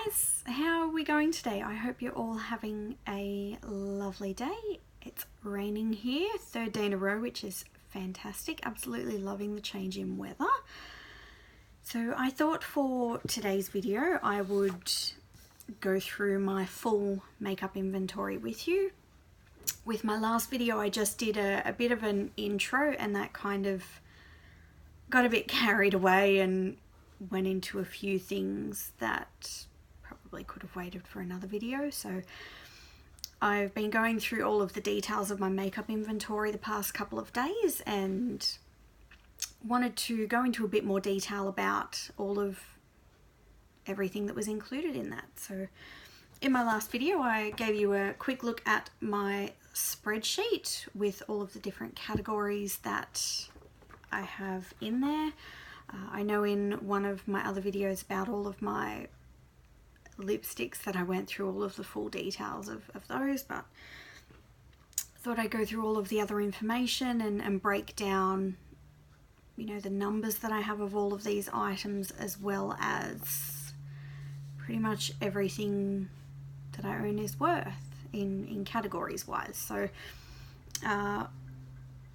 guys, how are we going today? I hope you're all having a lovely day. It's raining here, third day in a row, which is fantastic. Absolutely loving the change in weather. So I thought for today's video I would go through my full makeup inventory with you. With my last video I just did a bit of an intro, and that kind of got a bit carried away and went into a few things that probably could have waited for another video. So I've been going through all of the details of my makeup inventory the past couple of days and wanted to go into a bit more detail about all of everything that was included in that. So in my last video I gave you a quick look at my spreadsheet with all of the different categories that I have in there. I know in one of my other videos about all of my lipsticks that I went through all of the full details of those, but I thought I'd go through all of the other information and break down, you know, the numbers that I have of all of these items, as well as pretty much everything that I own is worth in categories wise. So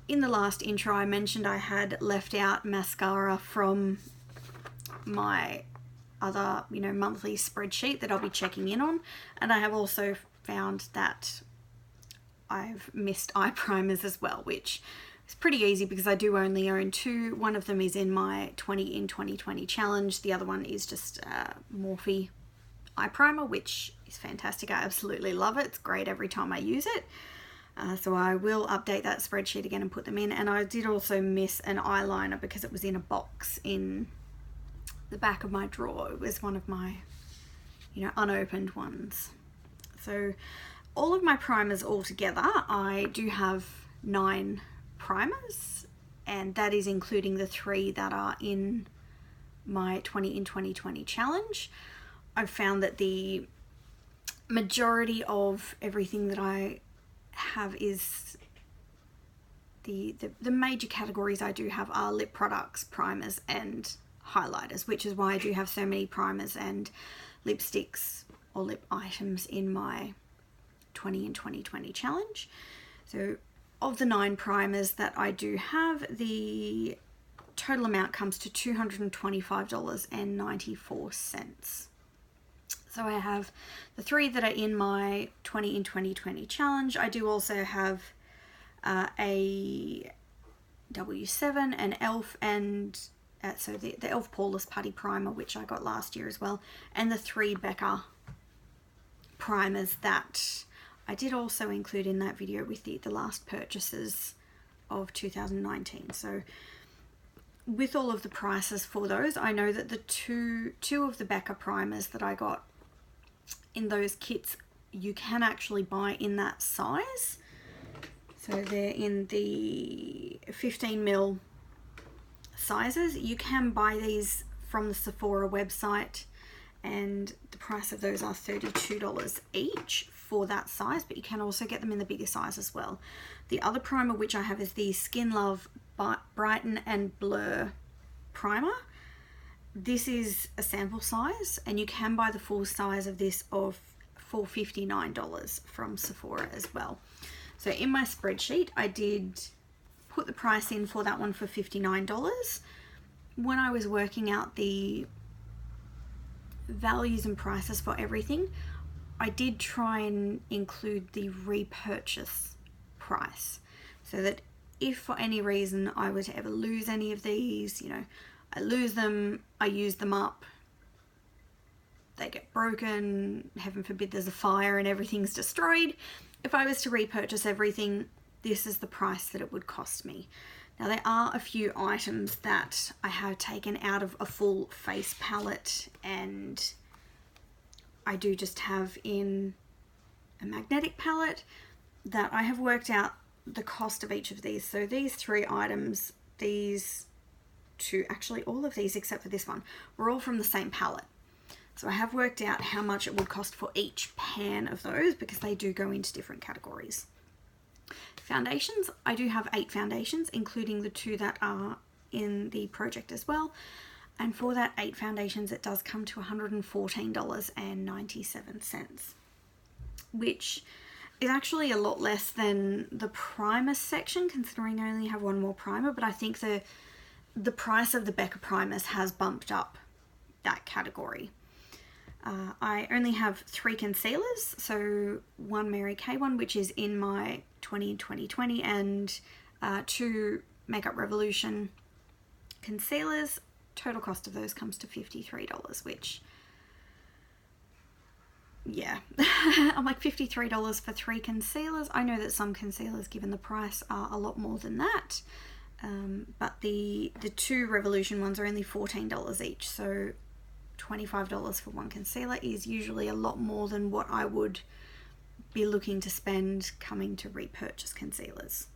in the last intro I mentioned I had left out mascara from my other, you know, monthly spreadsheet that I'll be checking in on, and I have also found that I've missed eye primers as well, which is pretty easy because I do only own two. One of them is in my 20 in 2020 challenge, the other one is just Morphe eye primer, which is fantastic. I absolutely love it. It's great every time I use it. So I will update that spreadsheet again and put them in. And I did also miss an eyeliner because it was in a box in the back of my drawer. It was one of my, you know, unopened ones. So all of my primers all together, I do have 9 primers, and that is including the 3 that are in my 20 in 2020 challenge. I've found that the majority of everything that I have is the major categories I do have are lip products, primers and highlighters, which is why I do have so many primers and lipsticks or lip items in my 20 in 2020 challenge. So of the 9 primers that I do have, the total amount comes to $225.94. So I have the 3 that are in my 20 in 2020 challenge. I do also have a W7, an e.l.f. and so the e.l.f. Poreless Putty Primer, which I got last year as well, and the 3 Becca primers that I did also include in that video with the last purchases of 2019. So with all of the prices for those, I know that the two of the Becca primers that I got in those kits you can actually buy in that size. So they're in the 15ml sizes. You can buy these from the Sephora website, and the price of those are $32 each for that size, but you can also get them in the bigger size as well. The other primer which I have is the Skin Love Brighten and Blur primer. This is a sample size, and you can buy the full size of this for $59 from Sephora as well. So in my spreadsheet I did put the price in for that one for $59. When I was working out the values and prices for everything, I did try and include the repurchase price, so that if for any reason I were to ever lose any of these, you know, I lose them, I use them up, they get broken, heaven forbid there's a fire and everything's destroyed. If I was to repurchase everything, this is the price that it would cost me. Now there are a few items that I have taken out of a full face palette, and I do just have in a magnetic palette that I have worked out the cost of each of these. So these 3 items, these 2, actually all of these except for this one, were all from the same palette. So I have worked out how much it would cost for each pan of those, because they do go into different categories. Foundations, I do have 8 foundations, including the 2 that are in the project as well. And for that 8 foundations, it does come to $114.97, which is actually a lot less than the primer section, considering I only have one more primer. But I think the price of the Becca primers has bumped up that category. I only have 3 concealers, so one Mary Kay one, which is in my 2020, and 2 Makeup Revolution concealers. Total cost of those comes to $53, which, yeah, I'm like, $53 for 3 concealers. I know that some concealers, given the price, are a lot more than that, but the 2 Revolution ones are only $14 each, so $25 for one concealer is usually a lot more than what I would be looking to spend coming to repurchase concealers.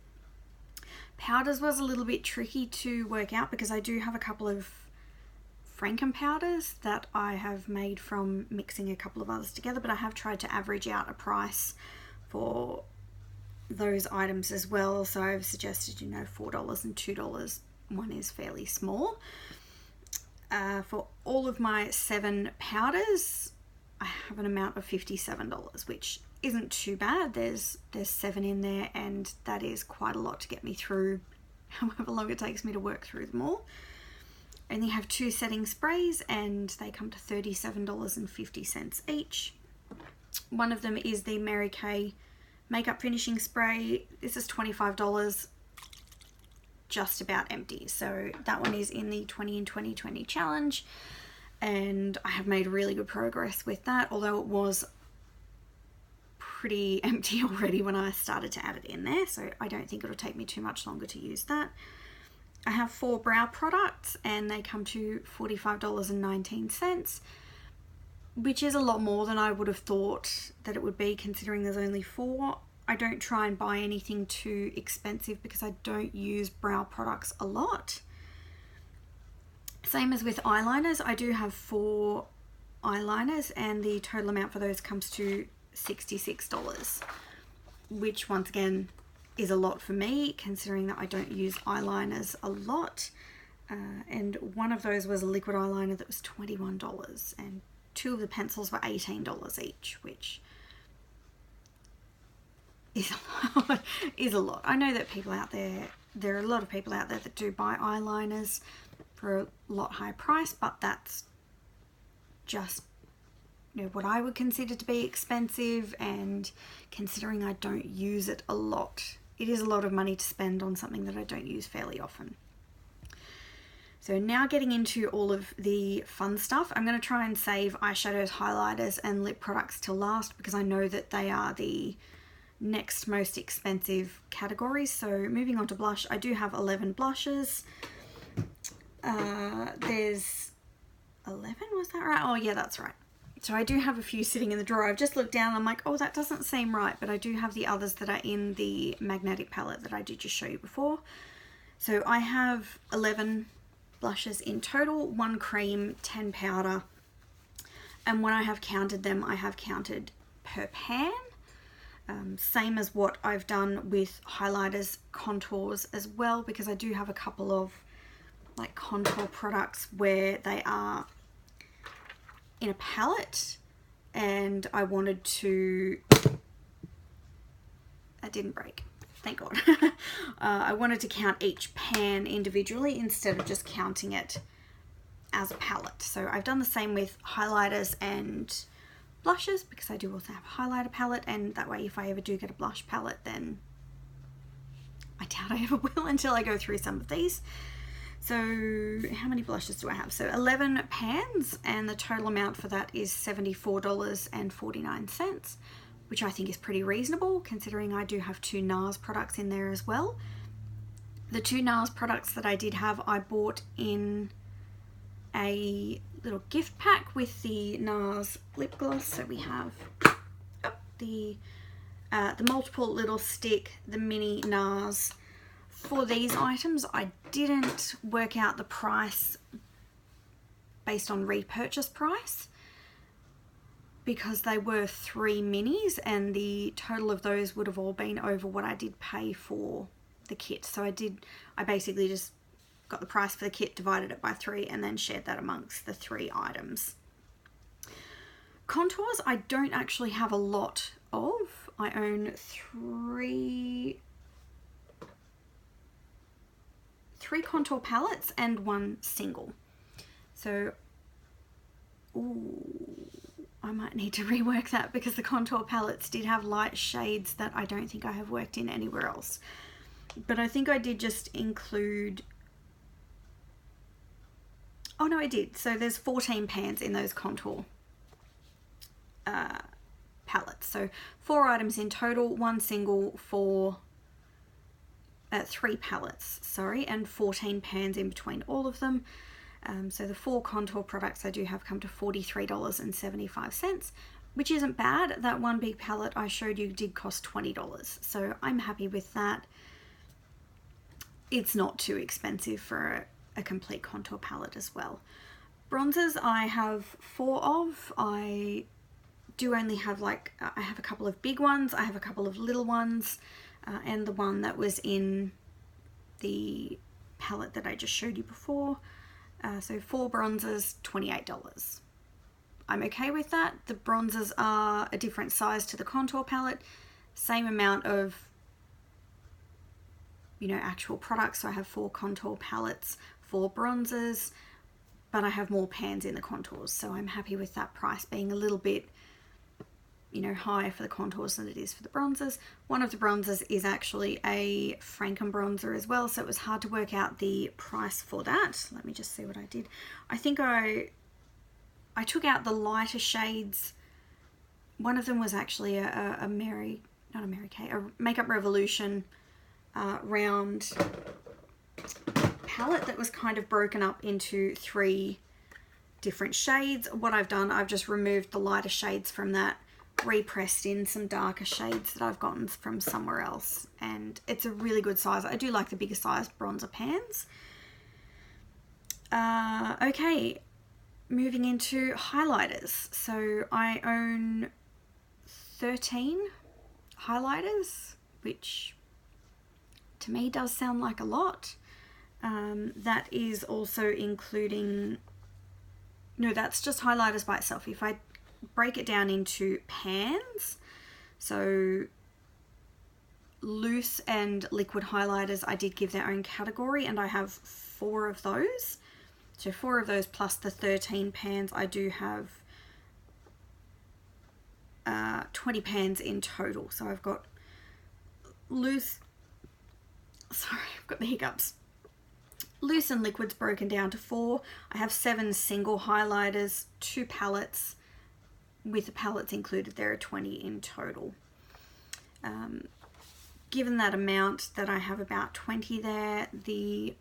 Powders was a little bit tricky to work out because I do have a couple of Franken powders that I have made from mixing a couple of others together, but I have tried to average out a price for those items as well. So I've suggested, you know, $4 and $2. One is fairly small. For all of my 7 powders, I have an amount of $57, which isn't too bad. There's 7 in there, and that is quite a lot to get me through however long it takes me to work through them all. I only have 2 setting sprays, and they come to $37.50 each. One of them is the Mary Kay makeup finishing spray. This is $25, just about empty. So that one is in the 20 in 2020 challenge, and I have made really good progress with that, although it was pretty empty already when I started to add it in there, so I don't think it'll take me too much longer to use that. I have 4 brow products, and they come to $45.19, which is a lot more than I would have thought that it would be, considering there's only 4. I don't try and buy anything too expensive because I don't use brow products a lot. Same as with eyeliners. I do have 4 eyeliners, and the total amount for those comes to $66, which once again is a lot for me, considering that I don't use eyeliners a lot. And one of those was a liquid eyeliner that was $21, and 2 of the pencils were $18 each, which is a lot. I know that people out there are a lot of people out there that do buy eyeliners for a lot higher price, but that's just, you know, what I would consider to be expensive, and considering I don't use it a lot, it is a lot of money to spend on something that I don't use fairly often. So now getting into all of the fun stuff, I'm going to try and save eyeshadows, highlighters and lip products till last, because I know that they are the next most expensive categories. So moving on to blush, I do have 11 blushes. There's 11, was that right? Oh yeah, that's right. So I do have a few sitting in the drawer. I've just looked down and I'm like, oh, that doesn't seem right, but I do have the others that are in the magnetic palette that I did just show you before. So I have 11 blushes in total, 1 cream, 10 powder, and when I have counted them, I have counted per pan. Same as what I've done with highlighters, contours as well, because I do have a couple of like contour products where they are in a palette, and I wanted to, that didn't break, thank God. I wanted to count each pan individually instead of just counting it as a palette. So I've done the same with highlighters and blushes, because I do also have a highlighter palette, and that way if I ever do get a blush palette, then I doubt I ever will until I go through some of these. So how many blushes do I have? So 11 pans, and the total amount for that is $74.49, which I think is pretty reasonable, considering I do have 2 NARS products in there as well. The 2 NARS products that I did have, I bought in a little gift pack with the NARS lip gloss. So we have the multiple little stick, the mini NARS. For these items, I didn't work out the price based on repurchase price, because they were 3 minis, and the total of those would have all been over what I did pay for the kit. So I basically just got the price for the kit, divided it by 3, and then shared that amongst the 3 items. Contours, I don't actually have a lot of. I own three contour palettes and 1 single. So, I might need to rework that because the contour palettes did have light shades that I don't think I have worked in anywhere else. But I think I did just include... Oh no, I did. So there's 14 pans in those contour palettes. So 4 items in total, 1 single, 3 palettes, sorry, and 14 pans in between all of them. So the 4 contour products I do have come to $43.75, which isn't bad. That one big palette I showed you did cost $20, so I'm happy with that. It's not too expensive for a complete contour palette as well. Bronzers I have 4 of. I do only have I have a couple of big ones, I have a couple of little ones, and the one that was in the palette that I just showed you before. So 4 bronzers, $28. I'm okay with that. The bronzers are a different size to the contour palette, same amount of, you know, actual products. So I have 4 contour palettes, 4 bronzers, but I have more pans in the contours. So I'm happy with that price being a little bit, you know, higher for the contours than it is for the bronzers. One of the bronzers is actually a Franken bronzer as well, so it was hard to work out the price for that. Let me just see what I did. I think I took out the lighter shades. One of them was actually a Makeup Revolution round palette that was kind of broken up into 3 different shades. What I've done, I've just removed the lighter shades from that, repressed in some darker shades that I've gotten from somewhere else, and it's a really good size. I do like the bigger size bronzer pans. Okay, moving into highlighters. So I own 13 highlighters, which to me does sound like a lot. That is also including, no, that's just highlighters by itself. If I break it down into pans, so loose and liquid highlighters, I did give their own category, and I have 4 of those. So 4 of those plus the 13 pans, I do have 20 pans in total. So I've got loose, sorry, I've got the hiccups. Loose and liquids broken down to 4. I have 7 single highlighters, 2 palettes. With the palettes included, there are 20 in total. Given that amount, that I have about 20 there, the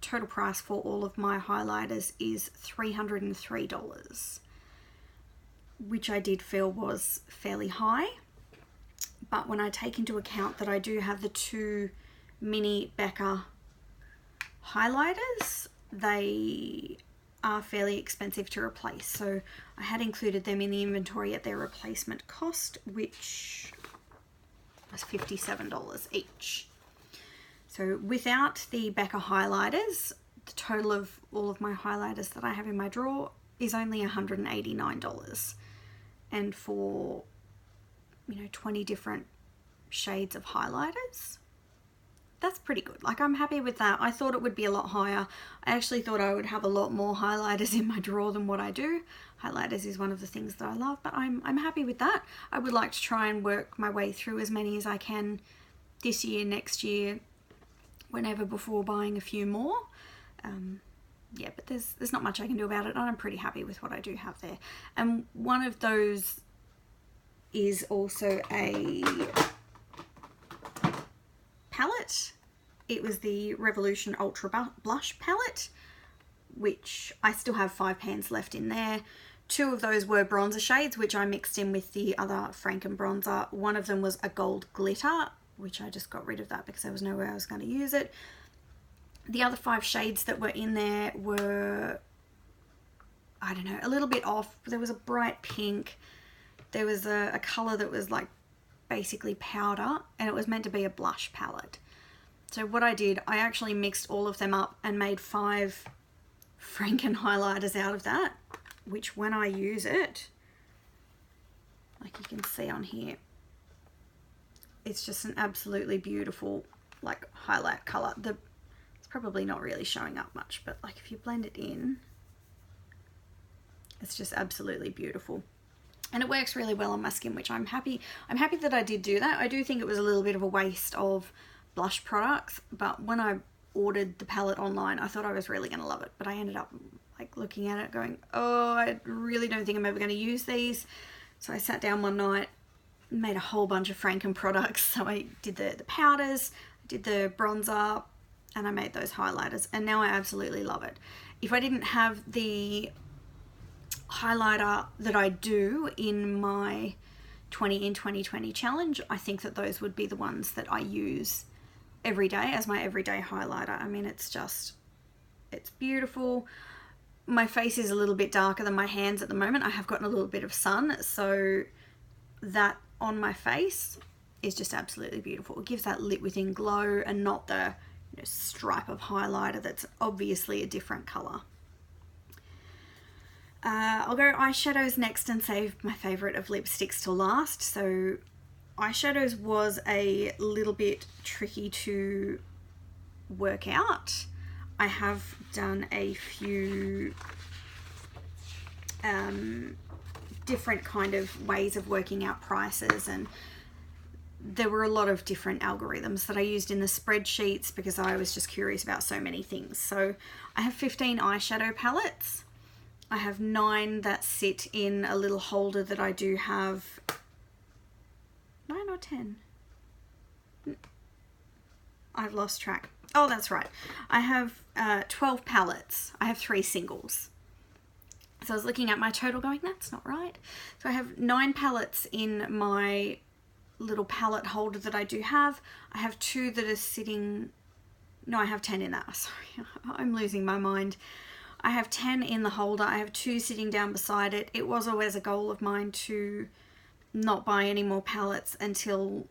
total price for all of my highlighters is $303, which I did feel was fairly high. But when I take into account that I do have the 2 mini Becca highlighters, they are fairly expensive to replace. So I had included them in the inventory at their replacement cost, which was $57 each. So without the Becca highlighters, the total of all of my highlighters that I have in my drawer is only $189. And for, you know, 20 different shades of highlighters, that's pretty good. Like, I'm happy with that. I thought it would be a lot higher. I actually thought I would have a lot more highlighters in my drawer than what I do. Highlighters is one of the things that I love, but I'm happy with that. I would like to try and work my way through as many as I can this year, next year, whenever, before buying a few more. Yeah, but there's not much I can do about it, and I'm pretty happy with what I do have there. And one of those is also a palette. It was the Revolution Ultra Blush palette, which I still have 5 pans left in there. 2 of those were bronzer shades, which I mixed in with the other Franken bronzer. One of them was a gold glitter, which I just got rid of that because there was no way I was going to use it. The other 5 shades that were in there were, I don't know, a little bit off. There was a bright pink. There was a colour that was like basically powder, and it was meant to be a blush palette. So what I did, I actually mixed all of them up and made 5 Franken highlighters out of that, which when I use it, like you can see on here, it's just an absolutely beautiful like highlight color. It's probably not really showing up much, but like if you blend it in, it's just absolutely beautiful. And it works really well on my skin, which I'm happy that I did do that. I do think it was a little bit of a waste of blush products, but when I ordered the palette online, I thought I was really going to love it, but I ended up like looking at it going, oh, I really don't think I'm ever going to use these. So I sat down one night, made a whole bunch of Franken products. So I did the powders, I did the bronzer, and I made those highlighters, and now I absolutely love it. If I didn't have the highlighter that I do in my 20 in 2020 challenge, I think that those would be the ones that I use every day as my everyday highlighter. I mean, it's beautiful. My face is a little bit darker than my hands at the moment. I have gotten a little bit of sun, so that on my face is just absolutely beautiful. It gives that lit within glow and not the stripe of highlighter that's obviously a different color. I'll go eyeshadows next and save my favorite of lipsticks till last. So eyeshadows was a little bit tricky to work out. I have done a few different kind of ways of working out prices, and there were a lot of different algorithms that I used in the spreadsheets because I was just curious about so many things. So I have 15 eyeshadow palettes. I have 9 that sit in a little holder that I do have. 9 or 10? I've lost track. Oh, that's right. I have 12 palettes. I have 3 singles. So I was looking at my total going, that's not right. So I have 9 palettes in my little palette holder that I do have. I have 2 that are sitting, no, I have 10 in that. Sorry, I'm losing my mind. I have 10 in the holder. I have 2 sitting down beside it. It was always a goal of mine to not buy any more palettes until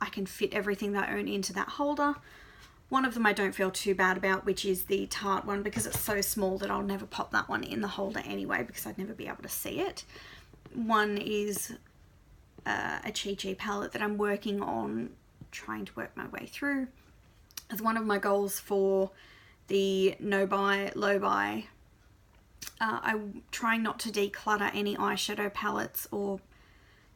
I can fit everything that I own into that holder. One of them I don't feel too bad about, which is the Tarte one, because it's so small that I'll never pop that one in the holder anyway, because I'd never be able to see it. One is a Chi palette that I'm working on trying to work my way through. As one of my goals for the no buy, low buy, I'm trying not to declutter any eyeshadow palettes or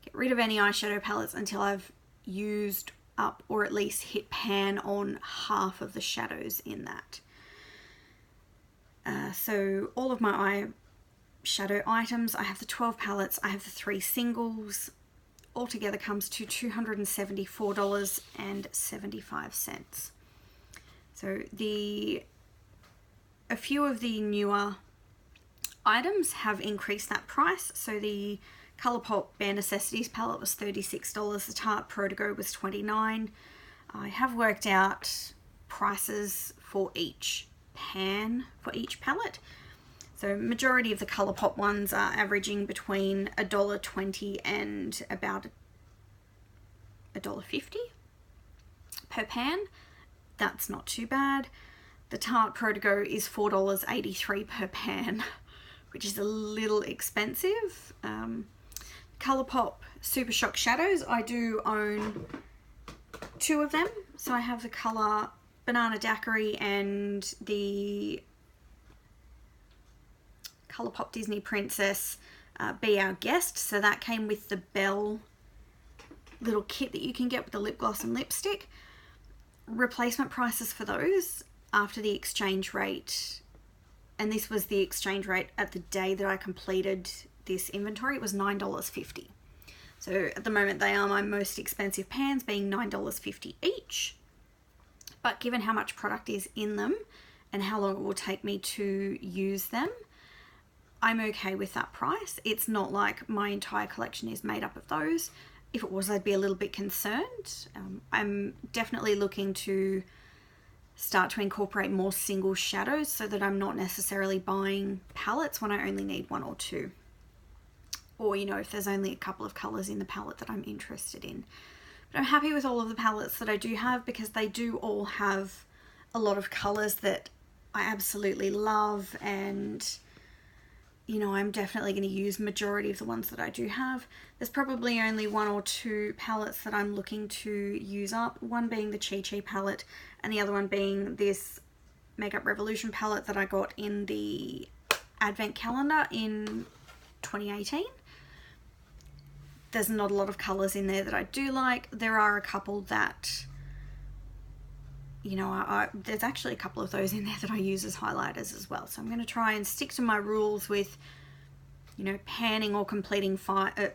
get rid of any eyeshadow palettes until I've used up or at least hit pan on half of the shadows in that. So all of my eyeshadow items, I have the 12 palettes, I have the 3 singles, altogether comes to $274.75. So a few of the newer items have increased that price. So the Colourpop Bare Necessities palette was $36. The Tarte Pro To Go was $29. I have worked out prices for each pan for each palette. So majority of the Colourpop ones are averaging between $1.20 and about $1.50 per pan. That's not too bad. The Tarte Pro To Go is $4.83 per pan, which is a little expensive. Colourpop Super Shock shadows, I do own 2 of them. So I have the colour Banana Daiquiri and the Colourpop Disney Princess Be Our Guest. So that came with the Belle little kit that you can get with the lip gloss and lipstick. Replacement prices for those after the exchange rate, and this was the exchange rate at the day that I completed this inventory, it was $9.50. So at the moment they are my most expensive pans, being $9.50 each. But given how much product is in them and how long it will take me to use them, I'm okay with that price. It's not like my entire collection is made up of those. If it was, I'd be a little bit concerned. I'm definitely looking to start to incorporate more single shadows so that I'm not necessarily buying palettes when I only need 1 or 2. Or, if there's only a couple of colours in the palette that I'm interested in. But I'm happy with all of the palettes that I do have because they do all have a lot of colours that I absolutely love, and you know, I'm definitely going to use majority of the ones that I do have. There's probably only 1 or 2 palettes that I'm looking to use up, one being the Chi palette and the other one being this Makeup Revolution palette that I got in the advent calendar in 2018. There's not a lot of colours in there that I do like. There are a couple that, you know, there's actually a couple of those in there that I use as highlighters as well. So I'm going to try and stick to my rules with, you know, panning or completing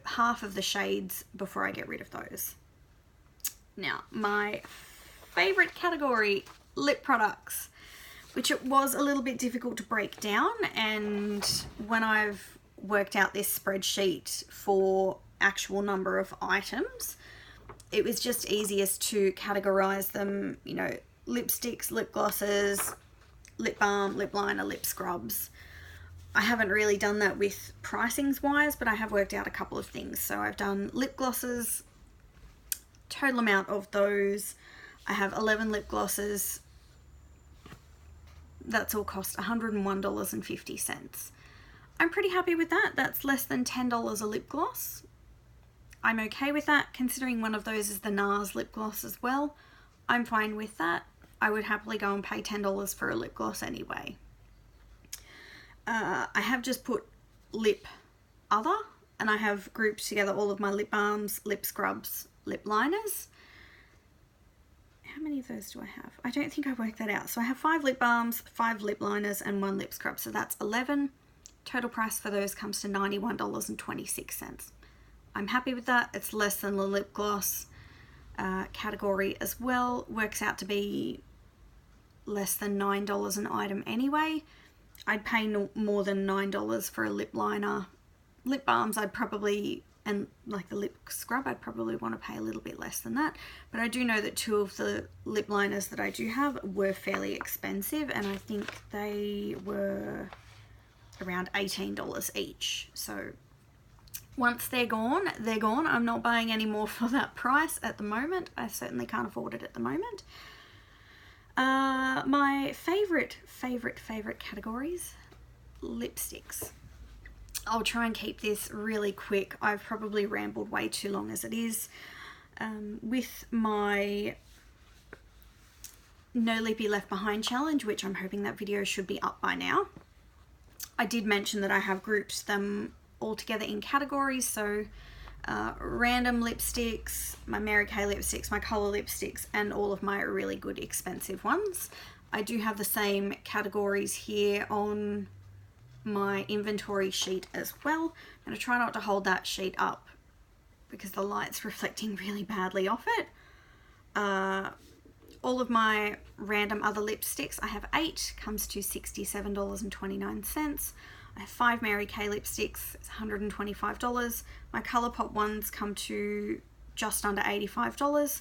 half of the shades before I get rid of those. Now, my favourite category, lip products, which it was a little bit difficult to break down, and when I've worked out this spreadsheet for actual number of items, it was just easiest to categorize them, you know, lipsticks, lip glosses, lip balm, lip liner, lip scrubs. I haven't really done that with pricings wise, but I have worked out a couple of things. So I've done lip glosses, total amount of those. I have 11 lip glosses. That's all cost $101.50. I'm pretty happy with that. That's less than $10 a lip gloss. I'm okay with that, considering one of those is the NARS lip gloss as well. I'm fine with that. I would happily go and pay $10 for a lip gloss anyway. I have just put lip other, and I have grouped together all of my lip balms, lip scrubs, lip liners. How many of those do I have? I don't think I worked that out. So I have 5 lip balms, 5 lip liners, and 1 lip scrub. So that's 11. Total price for those comes to $91.26. I'm happy with that. It's less than the lip gloss category as well. Works out to be less than $9 an item anyway. I'd pay more than $9 for a lip liner. Lip balms I'd probably, and like the lip scrub, I'd probably want to pay a little bit less than that. But I do know that 2 of the lip liners that I do have were fairly expensive, and I think they were around $18 each. So once they're gone, they're gone. I'm not buying any more for that price at the moment. I certainly can't afford it at the moment. My favorite categories, lipsticks. I'll try and keep this really quick. I've probably rambled way too long as it is. With my No Lippy Left Behind challenge, which I'm hoping that video should be up by now, I did mention that I have grouped them all together in categories. So random lipsticks, my Mary Kay lipsticks, my colour lipsticks, and all of my really good expensive ones. I do have the same categories here on my inventory sheet as well. I'm going to try not to hold that sheet up because the light's reflecting really badly off it. All of my random other lipsticks, I have 8, comes to $67.29. I have 5 Mary Kay lipsticks, it's $125. My ColourPop ones come to just under $85.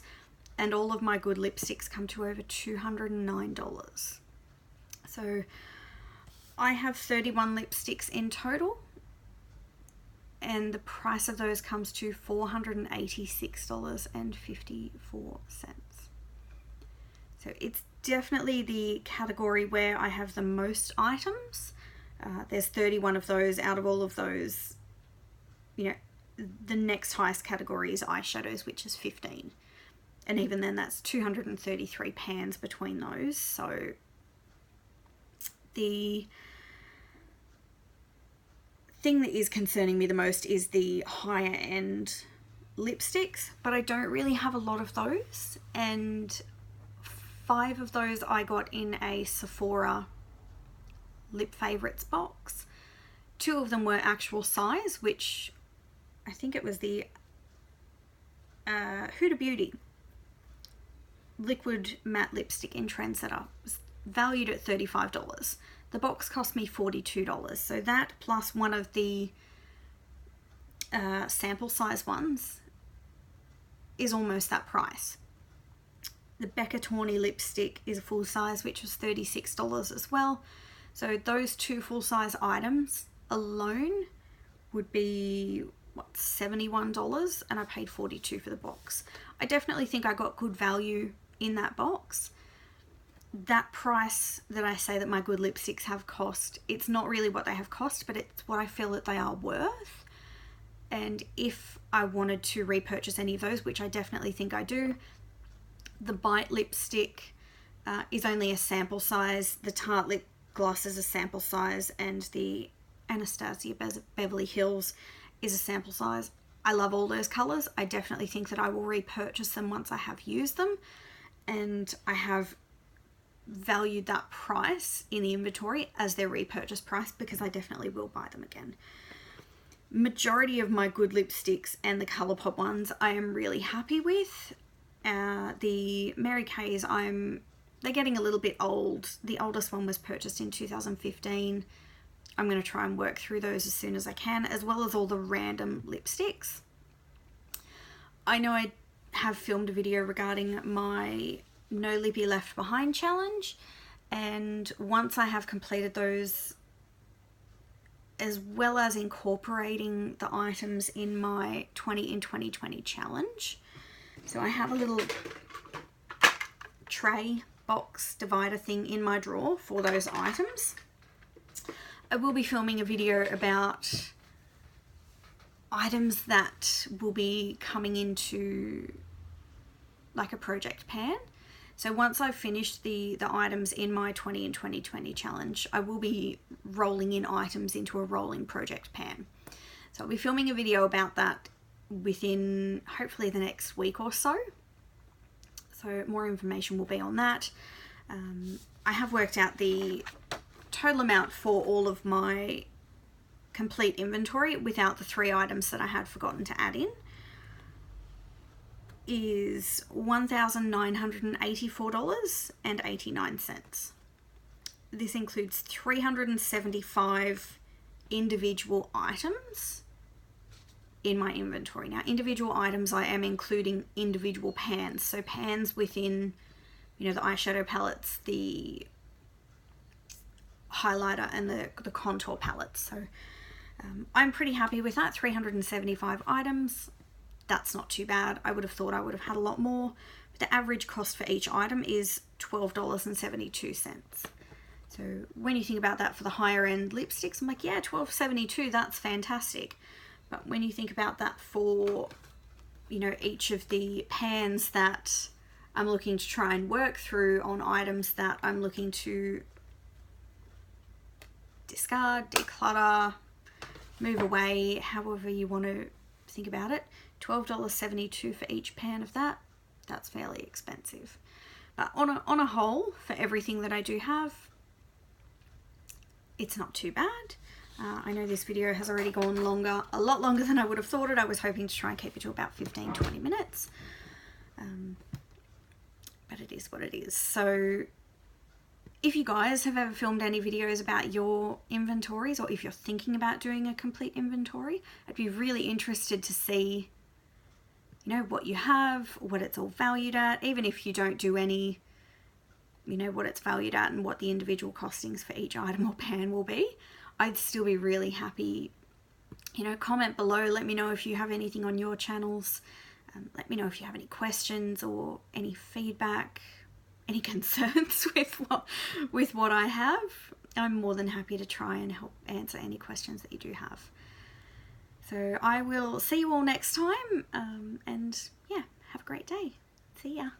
And all of my good lipsticks come to over $209. So I have 31 lipsticks in total, and the price of those comes to $486.54. So it's definitely the category where I have the most items. There's 31 of those. Out of all of those, you know, the next highest category is eyeshadows, which is 15. And even then, that's 233 pans between those. So the thing that is concerning me the most is the higher end lipsticks, but I don't really have a lot of those. And 5 of those I got in a Sephora lip favorites box. 2 of them were actual size, which I think it was the Huda Beauty liquid matte lipstick in Trendsetter. It was valued at $35. The box cost me $42. So that plus one of the sample size ones is almost that price. The Becca Tawny lipstick is a full size, which was $36 as well. So those 2 full size items alone would be what, $71, and I paid $42 for the box. I definitely think I got good value in that box. That price that I say that my good lipsticks have cost, it's not really what they have cost, but it's what I feel that they are worth. And if I wanted to repurchase any of those, which I definitely think I do, the Bite lipstick is only a sample size, the Tarte lip gloss is a sample size, and the Anastasia Beverly Hills is a sample size. I love all those colours. I definitely think that I will repurchase them once I have used them, and I have valued that price in the inventory as their repurchase price because I definitely will buy them again. Majority of my good lipsticks and the ColourPop ones I am really happy with. The Mary Kay's, they're getting a little bit old. The oldest one was purchased in 2015. I'm going to try and work through those as soon as I can, as well as all the random lipsticks. I know I have filmed a video regarding my No Lippy Left Behind challenge, and once I have completed those, as well as incorporating the items in my 20 in 2020 challenge. So I have a little tray box divider thing in my drawer for those items. I will be filming a video about items that will be coming into like a project pan. So once I've finished the items in my 20 in 2020 challenge, I will be rolling in items into a rolling project pan. So I'll be filming a video about that within hopefully the next week or so. So more information will be on that. I have worked out the total amount for all of my complete inventory without the 3 items that I had forgotten to add in is $1,984.89. This includes 375 individual items in my inventory. Now, individual items, I am including individual pans. So pans within, you know, the eyeshadow palettes, the highlighter, and the contour palettes. So I'm pretty happy with that. 375 items. That's not too bad. I would have thought I would have had a lot more. But the average cost for each item is $12.72. So when you think about that for the higher end lipsticks, I'm like, yeah, $12.72, that's fantastic. But when you think about that for, you know, each of the pans that I'm looking to try and work through on items that I'm looking to discard, declutter, move away, however you want to think about it, $12.72 for each pan of that, that's fairly expensive. But on a whole, for everything that I do have, it's not too bad. I know this video has already gone longer, a lot longer than I would have thought it. I was hoping to try and keep it to about 15-20 minutes. But it is what it is. So if you guys have ever filmed any videos about your inventories, or if you're thinking about doing a complete inventory, I'd be really interested to see, you know, what you have, what it's all valued at, even if you don't do any, you know, what it's valued at and what the individual costings for each item or pan will be. I'd still be really happy, you know, comment below, let me know if you have anything on your channels, let me know if you have any questions or any feedback, any concerns with what I have. I'm more than happy to try and help answer any questions that you do have. So I will see you all next time, and yeah, have a great day. See ya.